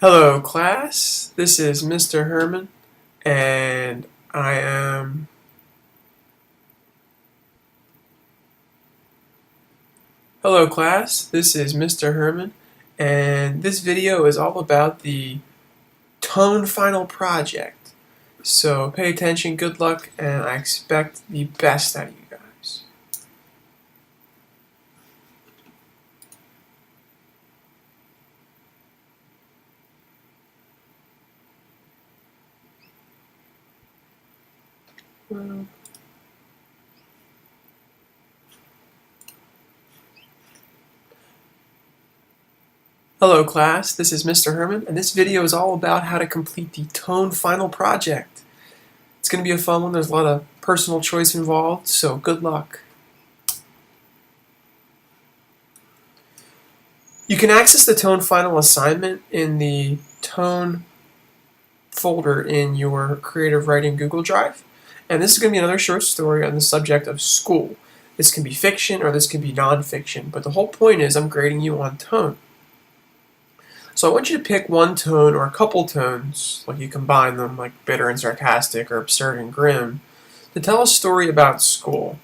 Hello, class. This is Mr. Herman, and I am. Hello, class. This is Mr. Herman, and this video is all about the Tone Final project. So pay attention, good luck, and I expect the best out of you guys. Well, hello, class. This is Mr. Herman, and this video is all about how to complete the Tone Final project. It's going to be a fun one. There's a lot of personal choice involved, so good luck. You can access the Tone Final assignment in the Tone folder in your Creative Writing Google Drive. And this is going to be another short story on the subject of school. This can be fiction or this can be nonfiction, but the whole point is I'm grading you on tone. So I want you to pick one tone or a couple tones, like you combine them, like bitter and sarcastic or absurd and grim, to tell a story about school.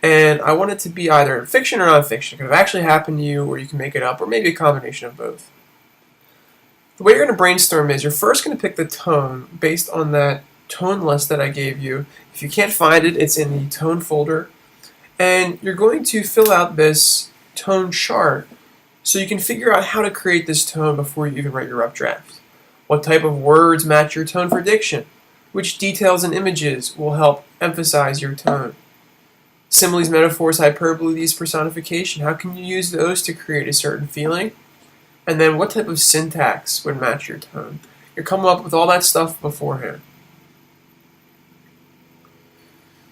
And I want it to be either fiction or nonfiction. It could have actually happened to you, or you can make it up, or maybe a combination of both. The way you're going to brainstorm is you're first going to pick the tone based on that tone list that I gave you. If you can't find it, it's in the tone folder. And you're going to fill out this tone chart so you can figure out how to create this tone before you even write your rough draft. What type of words match your tone for diction? Which details and images will help emphasize your tone? Similes, metaphors, hyperboles, personification. How can you use those to create a certain feeling? And then what type of syntax would match your tone? You're coming up with all that stuff beforehand.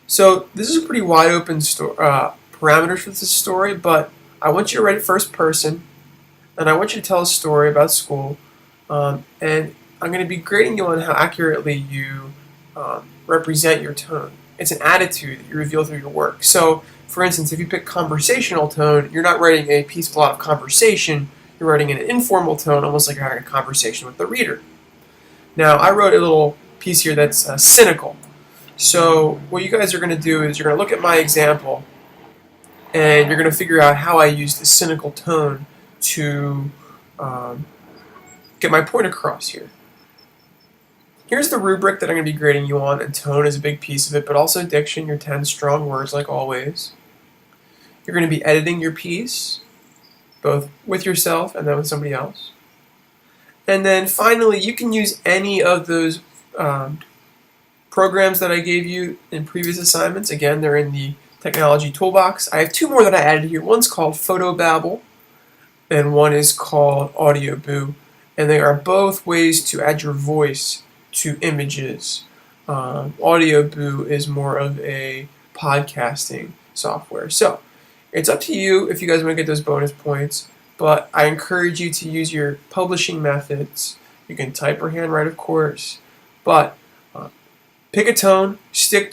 So this is a pretty wide open parameters for this story, but I want you to write it first person, and I want you to tell a story about school, and I'm going to be grading you on how accurately you represent your tone. It's an attitude that you reveal through your work. So, for instance, if you pick conversational tone, you're not writing a piece with a lot of conversation, you're writing in an informal tone, almost like you're having a conversation with the reader. Now, I wrote a little piece here that's cynical. So what you guys are going to do is you're going to look at my example and you're going to figure out how I use the cynical tone to get my point across here. Here's the rubric that I'm going to be grading you on, and tone is a big piece of it, but also diction, your 10 strong words like always. You're going to be editing your piece, both with yourself and then with somebody else. And then finally, you can use any of those programs that I gave you in previous assignments. Again, they're in the technology toolbox. I have two more that I added here. One's called Photobabble, and one is called Audioboo. And they are both ways to add your voice to images. Audioboo is more of a podcasting software. So it's up to you if you guys want to get those bonus points, but I encourage you to use your publishing methods. You can type or handwrite, of course, but pick a tone, stick to